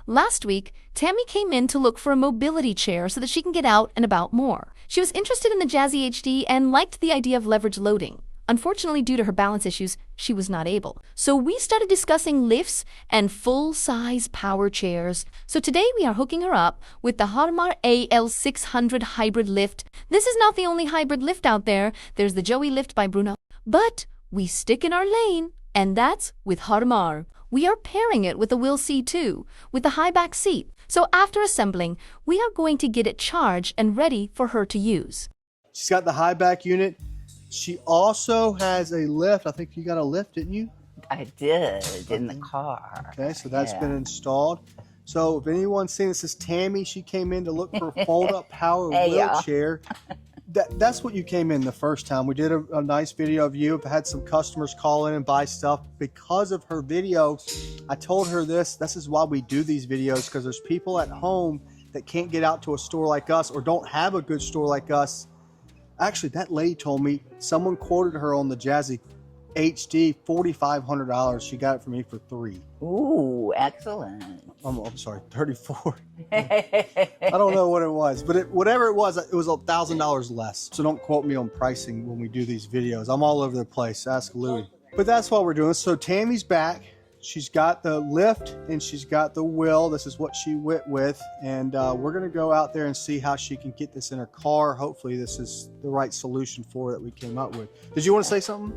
Last week, Tammy came in to look for a mobility chair so that she can get out and about more. She was interested in the Jazzy HD and liked the idea of leverage loading. Unfortunately, due to her balance issues, she was not able. So we started discussing lifts and full-size power chairs. So today we are hooking her up with the Harmar AL600 hybrid lift. This is not the only hybrid lift out there. There's the Joey lift by Bruno. But we stick in our lane, and that's with Harmar. We are pairing it with the WHILL C2 with the high back seat. So after assembling, we are going to get it charged and ready for her to use. She's got the high back unit. She also has a lift. I think you got a lift, didn't you? I did, in the car. Okay, so that's been installed. So if anyone's seen this, is Tammy. She came in to look for a fold-up power wheelchair. That's what you came in the first time. We did a nice video of you. I've had some customers call in and buy stuff. Because of her video, I told her this is why we do these videos, because there's people at home that can't get out to a store like us or don't have a good store like us. Actually, that lady told me someone quoted her on the Jazzy HD $4,500. She got it from me for $3,000. Ooh, excellent. I'm sorry, $34,000. I don't know what it was, but whatever it was $1,000 less. So don't quote me on pricing when we do these videos. I'm all over the place. Ask Louie. But that's what we're doing. So Tammy's back. She's got the lift and she's got the wheel. This is what she went with. And we're going to go out there and see how she can get this in her car. Hopefully this is the right solution for her that we came up with. Did you want to say something?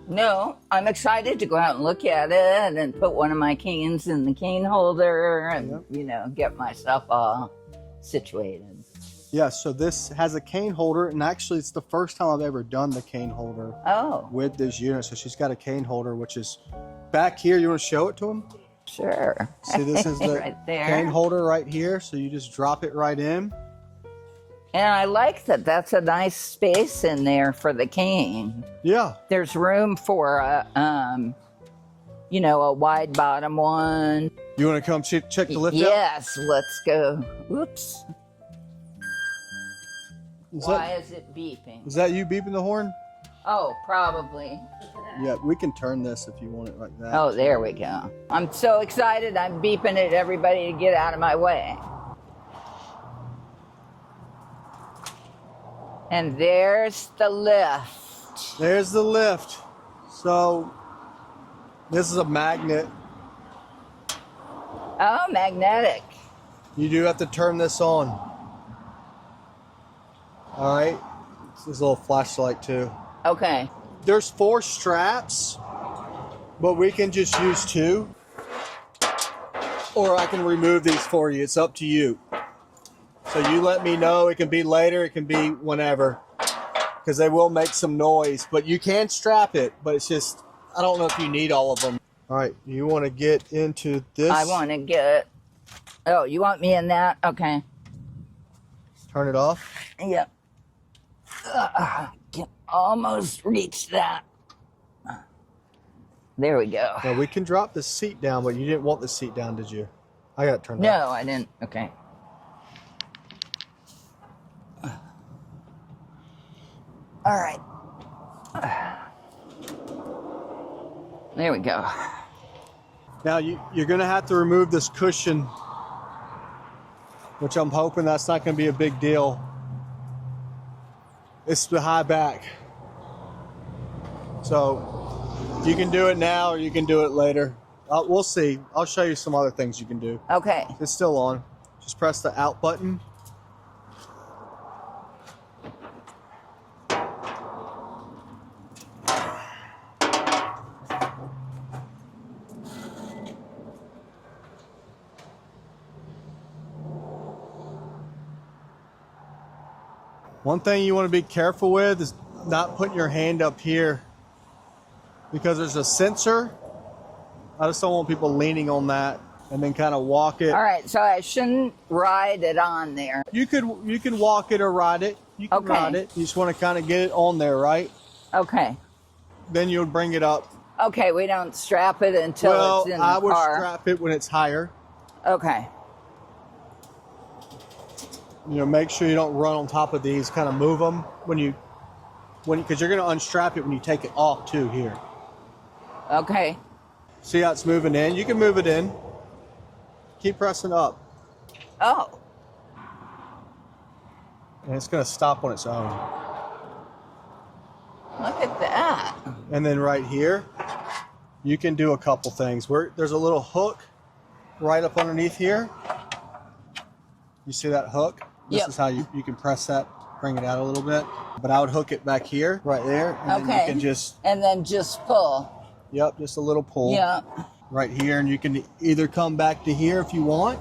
No, I'm excited to go out and look at it and put one of my canes in the cane holder and, you know, get myself all situated. Yeah, so this has a cane holder, and actually it's the first time I've ever done the cane holder with this unit. So she's got a cane holder, which is back here. You want to show it to them? Sure. See, this is the right there. cane holder right here. So you just drop it right in. And I like that that's a nice space in there for the cane. Yeah. There's room for a, you know, a wide bottom one. You want to come check the lift out? Yes, let's go. Oops. Why is it beeping? Is that you beeping the horn? Oh, probably. Yeah, we can turn this if you want it like that. Oh, there we go. I'm so excited. I'm beeping at everybody to get out of my way. And there's the lift. There's the lift. So this is a magnet. Oh, magnetic. You do have to turn this on. All right. There's a little flashlight too. Okay. There's 4 straps, but we can just use 2. Or I can remove these for you. It's up to you. So you let me know. It can be later. It can be whenever. Because they will make some noise. But you can strap it. But it's just, I don't know if you need all of them. All right. You want to get into this? I want to get... Oh, you want me in that? Okay. Turn it off. Yep. Can almost reach that. There we go. Now we can drop the seat down, but you didn't want the seat down, did you? I got it turned off. No, I didn't. Okay. All right. There we go. Now you're going to have to remove this cushion, which I'm hoping that's not going to be a big deal. It's the high back. So you can do it now or you can do it later. We'll see. I'll show you some other things you can do. Okay. It's still on. Just press the out button. One thing you want to be careful with is not putting your hand up here because there's a sensor. I just don't want people leaning on that and then kind of walk it. All right, so I shouldn't ride it on there. You can walk it or ride it. You can ride it. You just want to kind of get it on there, right? Okay. Then you'll bring it up. Okay, we don't strap it until it's in the car. I would strap it when it's higher. Okay. You know, make sure you don't run on top of these. Kind of move them because you're going to unstrap it when you take it off too here. Okay. See how it's moving in? You can move it in. Keep pressing up. Oh. And it's going to stop on its own. Look at that. And then right here, you can do a couple things. There's a little hook right up underneath here. You see that hook? This is how you can press that, bring it out a little bit. But I would hook it back here, right there. And then you can just... And then just pull. Yep, just a little pull. Yep. Right here. And you can either come back to here if you want,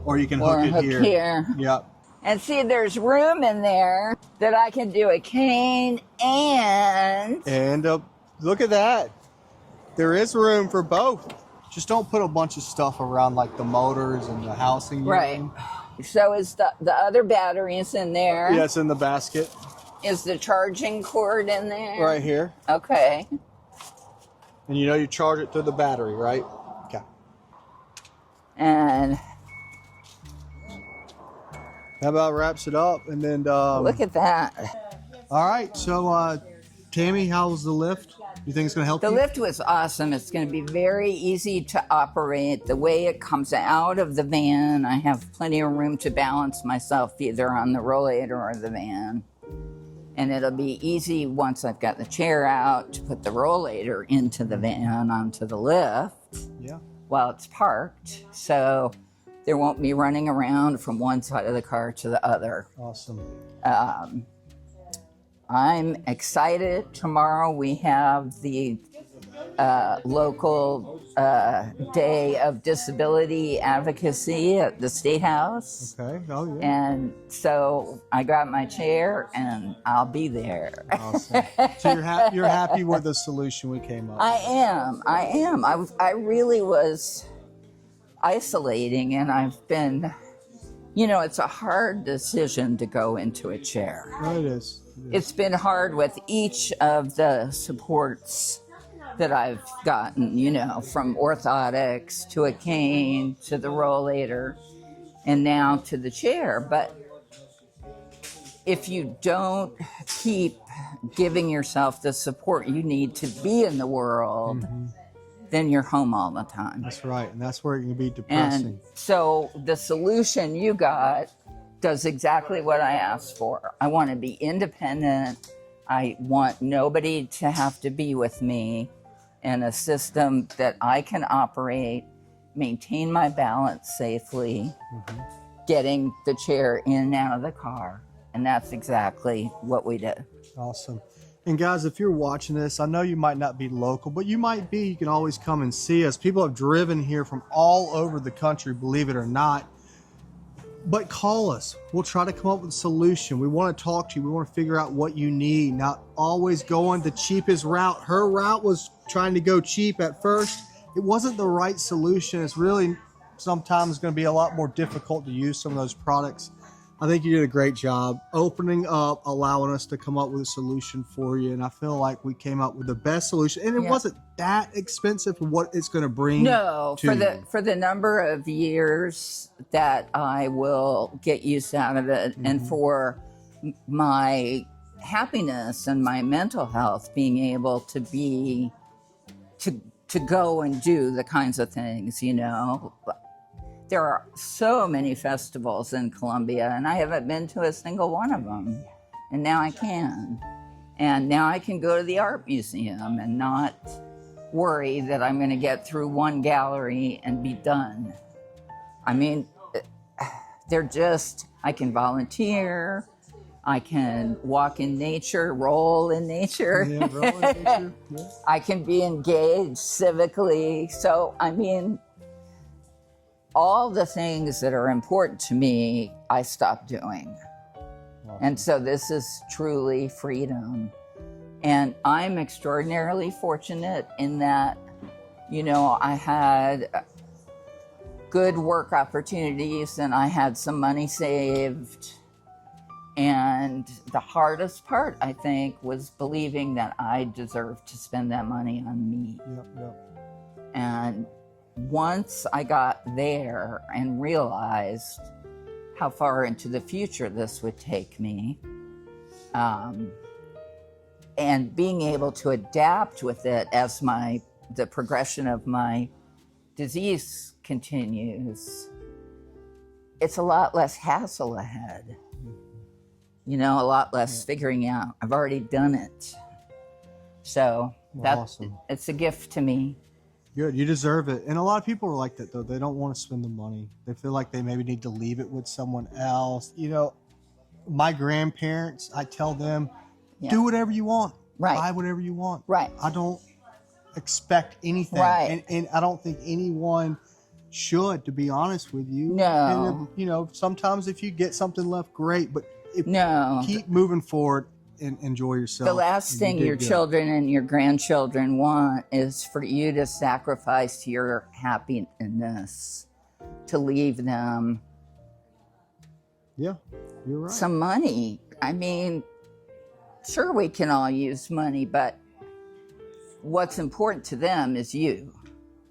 or you can hook it here. Yep. And see, there's room in there that I can do a cane and... And look at that. There is room for both. Just don't put a bunch of stuff around like the motors and the housing. Right. So is the other batteries in there? Yeah, it's in the basket. Is the charging cord in there? Right here. Okay. And you know you charge it through the battery, right? Okay. And... That about wraps it up. And then... look at that. All right. So, Tammy, how was the lift? You think it's going to help you? The lift was awesome. It's going to be very easy to operate. The way it comes out of the van, I have plenty of room to balance myself either on the rollator or the van. And it'll be easy once I've got the chair out to put the rollator into the van onto the lift while it's parked. So there won't be running around from one side of the car to the other. Awesome. I'm excited. Tomorrow we have the local Day of Disability Advocacy at the State House. Okay. Oh, yeah. And so I got my chair and I'll be there. Awesome. So you're happy with the solution we came up with? I am. I really was isolating, and I've been, it's a hard decision to go into a chair. No, it is. It's been hard with each of the supports that I've gotten, from orthotics to a cane to the rollator and now to the chair. But if you don't keep giving yourself the support you need to be in the world, then you're home all the time. That's right. And that's where it can be depressing. And so the solution you got does exactly what I asked for. I want to be independent. I want nobody to have to be with me, and a system that I can operate, maintain my balance safely, getting the chair in and out of the car. And that's exactly what we did. Awesome. And guys, if you're watching this, I know you might not be local, but you might be. You can always come and see us. People have driven here from all over the country, believe it or not. But call us. We'll try to come up with a solution. We want to talk to you. We want to figure out what you need. Not always going the cheapest route. Her route was trying to go cheap at first. It wasn't the right solution. It's really sometimes going to be a lot more difficult to use some of those products. I think you did a great job opening up, allowing us to come up with a solution for you. And I feel like we came up with the best solution. And it wasn't that expensive for what it's going to bring. No, for the number of years that I will get use out of it, and for my happiness and my mental health, being able to be to go and do the kinds of things, There are so many festivals in Columbia, and I haven't been to a single one of them. And now I can. And now I can go to the art museum and not worry that I'm going to get through one gallery and be done. I mean, I can volunteer. I can walk in nature, roll in nature. Yeah, roll in nature. Yeah. I can be engaged civically. So, I mean, all the things that are important to me, I stopped doing. Awesome. And so this is truly freedom. And I'm extraordinarily fortunate in that, I had good work opportunities and I had some money saved. And the hardest part, I think, was believing that I deserved to spend that money on me. Yep. And once I got there and realized how far into the future this would take me, and being able to adapt with it as the progression of my disease continues, it's a lot less hassle ahead. You know, a lot less figuring out. I've already done it. So Awesome. it's a gift to me. Good, you deserve it. And a lot of people are like that though. They don't want to spend the money. They feel like they maybe need to leave it with someone else. You know, my grandparents, I tell them, do whatever you want. Right. Buy whatever you want. Right. I don't expect anything. Right. And I don't think anyone should, to be honest with you. No. And you know, sometimes if you get something left, great. But keep moving forward and enjoy yourself. The last thing your children and your grandchildren want is for you to sacrifice your happiness to leave them you're right. some money. I mean, sure, we can all use money, but what's important to them is you.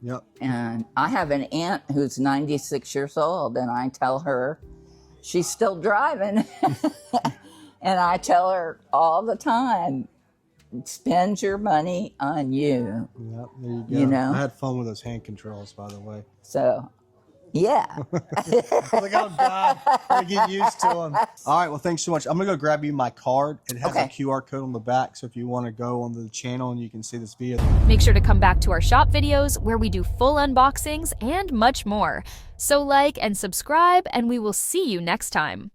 Yep. And I have an aunt who's 96 years old, and I tell her she's still driving. And I tell her all the time, spend your money on you. Yep, there you go. You know? I had fun with those hand controls, by the way. So, yeah. Like, oh God, I get used to them. All right, well, thanks so much. I'm gonna go grab you my card. It has a QR code on the back, so if you want to go on the channel and you can see this video. Make sure to come back to our shop videos where we do full unboxings and much more. So like and subscribe, and we will see you next time.